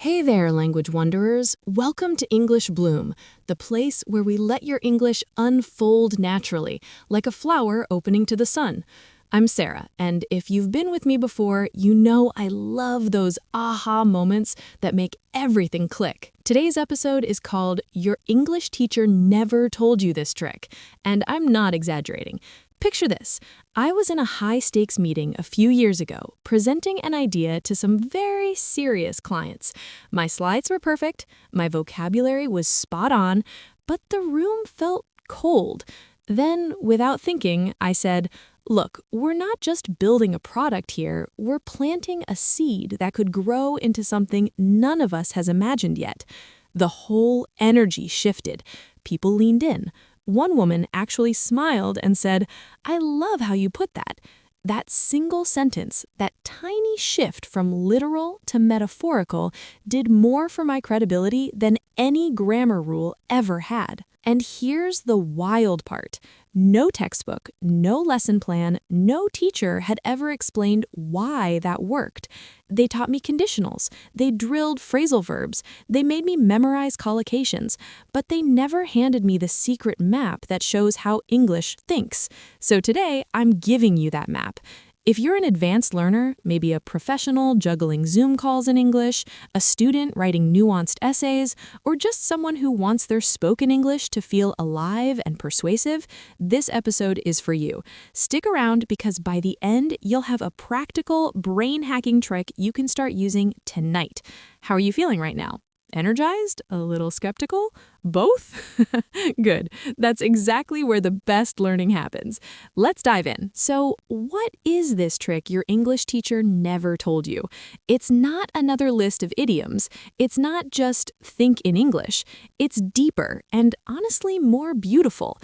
Hey there, language wanderers. Welcome to English Bloom, the place where we let your English unfold naturally, like a flower opening to the sun. I'm Sarah, and if you've been with me before, you know I love those aha moments that make everything click. Today's episode is called Your English Teacher Never Told You This Trick, and I'm not exaggerating. Picture this. I was in a high-stakes meeting a few years ago, presenting an idea to some very serious clients. My slides were perfect, my vocabulary was spot on, but the room felt cold. Then, without thinking, I said, "Look, we're not just building a product here, we're planting a seed that could grow into something none of us has imagined yet." The whole energy shifted. People leaned in. One woman actually smiled and said, "I love how you put that." That single sentence, that tiny shift from literal to metaphorical, did more for my credibility than any grammar rule ever had. And here's the wild part. No textbook, no lesson plan, no teacher had ever explained why that worked. They taught me conditionals, they drilled phrasal verbs, they made me memorize collocations, but they never handed me the secret map that shows how English thinks. So today, I'm giving you that map. If you're an advanced learner, maybe a professional juggling Zoom calls in English, a student writing nuanced essays, or just someone who wants their spoken English to feel alive and persuasive, this episode is for you. Stick around because by the end, you'll have a practical, brain-hacking trick you can start using tonight. How are you feeling right now? Energized? A little skeptical? Both? Good. That's exactly where the best learning happens. Let's dive in. So, what is this trick your English teacher never told you? It's not another list of idioms. It's not just think in English. It's deeper and honestly more beautiful.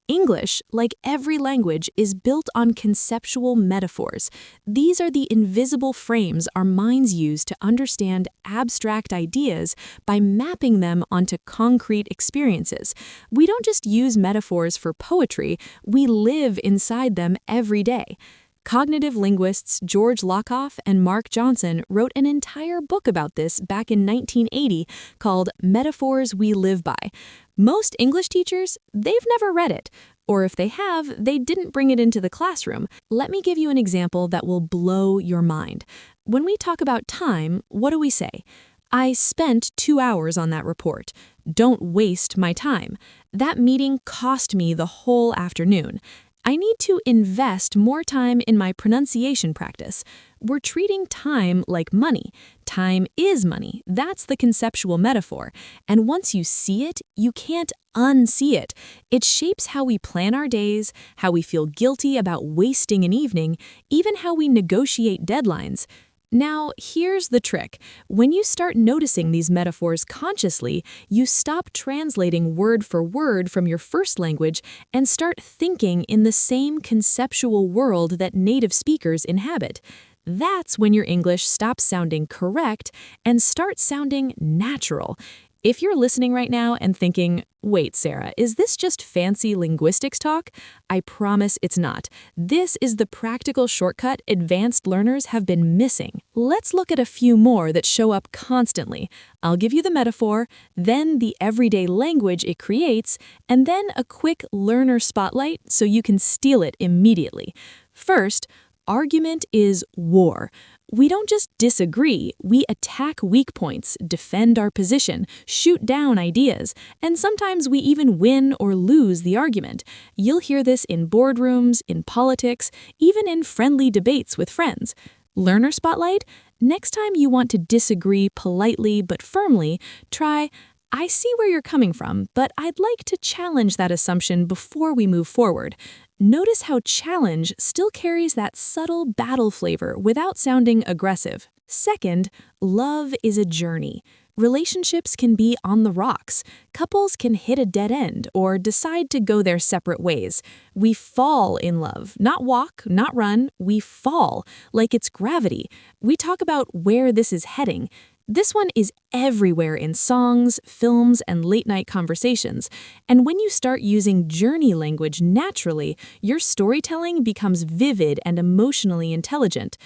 English, like every language, is built on conceptual metaphors. These are the invisible frames our minds use to understand abstract ideas by mapping them onto concrete experiences. We don't just use metaphors for poetry, we live inside them every day. Cognitive linguists George Lakoff and Mark Johnson wrote an entire book about this back in 1980 called Metaphors We Live By. Most English teachers, they've never read it. Or if they have, they didn't bring it into the classroom. Let me give you an example that will blow your mind. When we talk about time, what do we say? I spent 2 hours on that report. Don't waste my time. That meeting cost me the whole afternoon. I need to invest more time in my pronunciation practice. We're treating time like money. Time is money. That's the conceptual metaphor. And once you see it, you can't unsee it. It shapes how we plan our days, how we feel guilty about wasting an evening, even how we negotiate deadlines. Now, here's the trick. When you start noticing these metaphors consciously, you stop translating word for word from your first language and start thinking in the same conceptual world that native speakers inhabit. That's when your English stops sounding correct and starts sounding natural. If you're listening right now and thinking, "Wait, Sarah, is this just fancy linguistics talk?" I promise it's not. This is the practical shortcut advanced learners have been missing. Let's look at a few more that show up constantly. I'll give you the metaphor, then the everyday language it creates, and then a quick learner spotlight so you can steal it immediately. First, argument is war. We don't just disagree, we attack weak points, defend our position, shoot down ideas, and sometimes we even win or lose the argument. You'll hear this in boardrooms, in politics, even in friendly debates with friends. Learner spotlight? Next time you want to disagree politely but firmly, try, "I see where you're coming from, but I'd like to challenge that assumption before we move forward." Notice how challenge still carries that subtle battle flavor without sounding aggressive. Second, love is a journey. Relationships can be on the rocks. Couples can hit a dead end or decide to go their separate ways. We fall in love, not walk, not run. We fall, like it's gravity. We talk about where this is heading. This one is everywhere in songs, films, and late-night conversations. And when you start using journey language naturally, your storytelling becomes vivid and emotionally intelligent.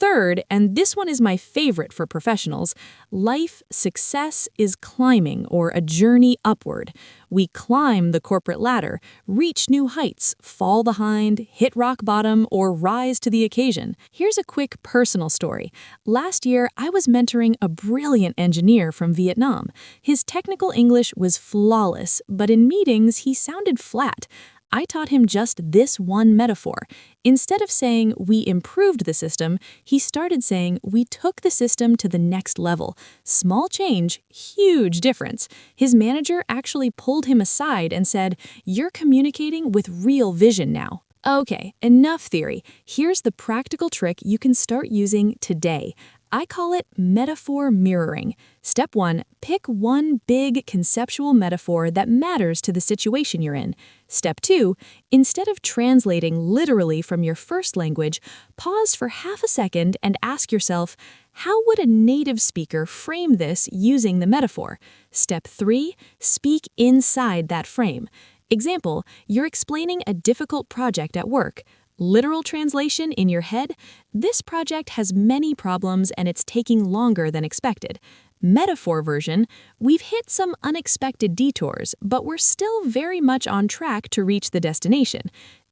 Third, and this one is my favorite for professionals, life success is climbing or a journey upward. We climb the corporate ladder, reach new heights, fall behind, hit rock bottom, or rise to the occasion. Here's a quick personal story. Last year, I was mentoring a brilliant engineer from Vietnam. His technical English was flawless, but in meetings, he sounded flat. I taught him just this one metaphor. Instead of saying, we improved the system, he started saying, we took the system to the next level. Small change, huge difference. His manager actually pulled him aside and said, you're communicating with real vision now. Okay, enough theory. Here's the practical trick you can start using today. I call it metaphor mirroring. Step 1, pick one big conceptual metaphor that matters to the situation you're in. Step 2, instead of translating literally from your first language, pause for half a second and ask yourself, how would a native speaker frame this using the metaphor? Step 3, speak inside that frame. Example, you're explaining a difficult project at work. Literal translation in your head, this project has many problems and it's taking longer than expected. Metaphor version, we've hit some unexpected detours, but we're still very much on track to reach the destination.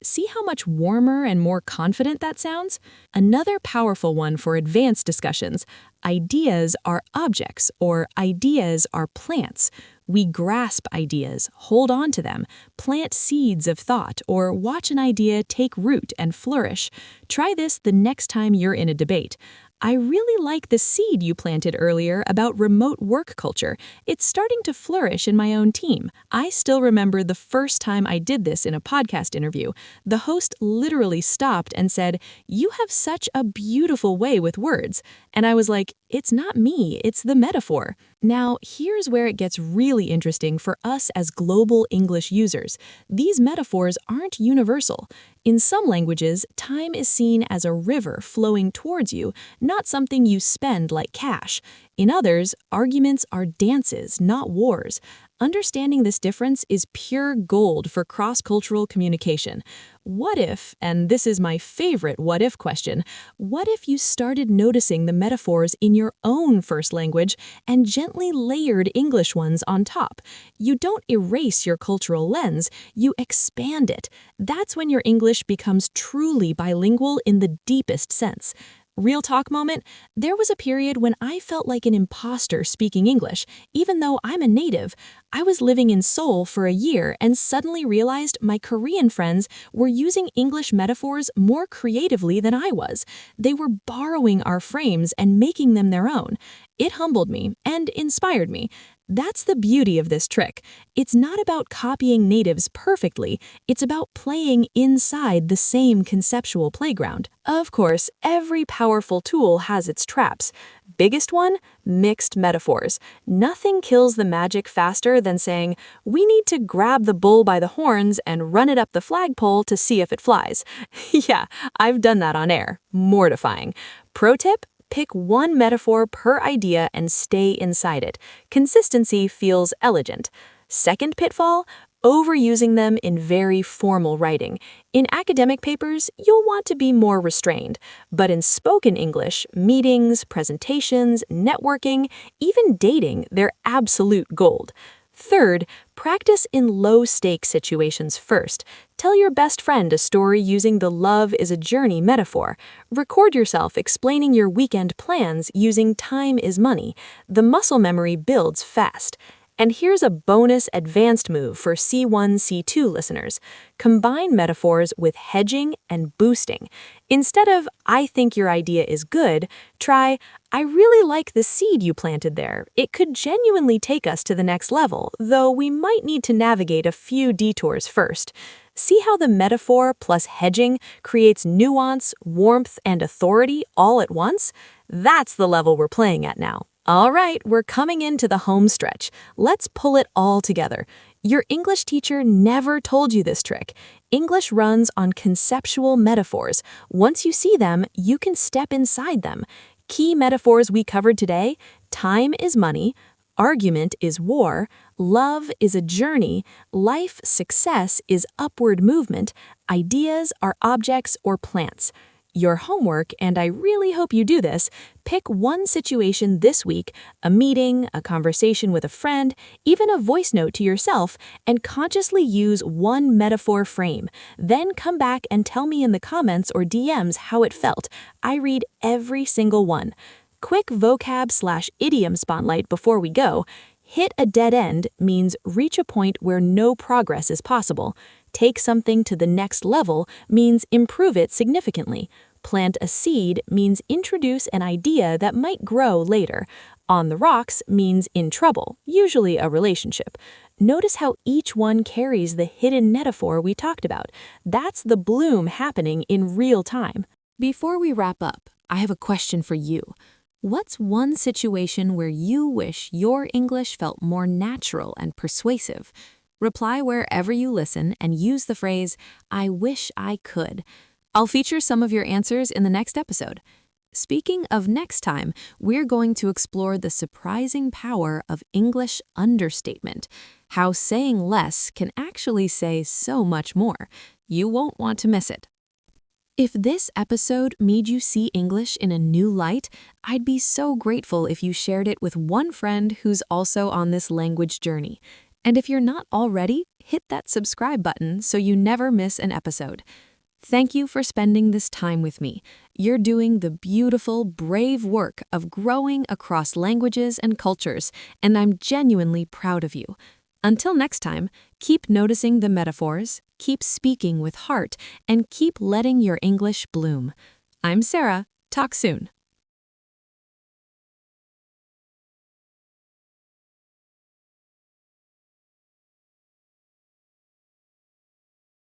See how much warmer and more confident that sounds? Another powerful one for advanced discussions, ideas are objects or ideas are plants. We grasp ideas, hold on to them, plant seeds of thought, or watch an idea take root and flourish. Try this the next time you're in a debate. I really like the seed you planted earlier about remote work culture. It's starting to flourish in my own team. I still remember the first time I did this in a podcast interview. The host literally stopped and said, "You have such a beautiful way with words." And I was like, it's not me, it's the metaphor. Now, here's where it gets really interesting for us as global English users. These metaphors aren't universal. In some languages, time is seen as a river flowing towards you, not something you spend like cash. In others, arguments are dances, not wars. Understanding this difference is pure gold for cross-cultural communication. What if, and this is my favorite what if question, what if you started noticing the metaphors in your own first language and gently layered English ones on top? You don't erase your cultural lens, you expand it. That's when your English becomes truly bilingual in the deepest sense. Real talk moment, there was a period when I felt like an imposter speaking English, even though I'm a native. I was living in Seoul for a year and suddenly realized my Korean friends were using English metaphors more creatively than I was. They were borrowing our frames and making them their own. It humbled me and inspired me. That's the beauty of this trick. It's not about copying natives perfectly, it's about playing inside the same conceptual playground. Of course, every powerful tool has its traps. Biggest one, mixed metaphors. Nothing kills the magic faster than saying, we need to grab the bull by the horns and run it up the flagpole to see if it flies. Yeah, I've done that on air. Mortifying. Pro tip? Pick one metaphor per idea and stay inside it. Consistency feels elegant. Second pitfall, overusing them in very formal writing. In academic papers, you'll want to be more restrained. But in spoken English, meetings, presentations, networking, even dating, they're absolute gold. Third, practice in low-stakes situations first. Tell your best friend a story using the love is a journey metaphor. Record yourself explaining your weekend plans using time is money. The muscle memory builds fast. And here's a bonus advanced move for C1, C2 listeners. Combine metaphors with hedging and boosting. Instead of, I think your idea is good, try, I really like the seed you planted there. It could genuinely take us to the next level, though we might need to navigate a few detours first. See how the metaphor plus hedging creates nuance, warmth, and authority all at once? That's the level we're playing at now. All right, we're coming into the home stretch. Let's pull it all together. Your English teacher never told you this trick. English runs on conceptual metaphors. Once you see them, you can step inside them. Key metaphors we covered today: time is money, argument is war, love is a journey, life success is upward movement, ideas are objects or plants. Your homework, and I really hope you do this, pick one situation this week, a meeting, a conversation with a friend, even a voice note to yourself, and consciously use one metaphor frame. Then come back and tell me in the comments or DMs how it felt. I read every single one. Quick vocab/idiom spotlight before we go. Hit a dead end means reach a point where no progress is possible. Take something to the next level means improve it significantly. Plant a seed means introduce an idea that might grow later. On the rocks means in trouble, usually a relationship. Notice how each one carries the hidden metaphor we talked about. That's the bloom happening in real time. Before we wrap up, I have a question for you. What's one situation where you wish your English felt more natural and persuasive? Reply wherever you listen and use the phrase, "I wish I could." I'll feature some of your answers in the next episode. Speaking of next time, we're going to explore the surprising power of English understatement, how saying less can actually say so much more. You won't want to miss it. If this episode made you see English in a new light, I'd be so grateful if you shared it with one friend who's also on this language journey. And if you're not already, hit that subscribe button so you never miss an episode. Thank you for spending this time with me. You're doing the beautiful, brave work of growing across languages and cultures, and I'm genuinely proud of you. Until next time, keep noticing the metaphors, keep speaking with heart, and keep letting your English bloom. I'm Sarah. Talk soon.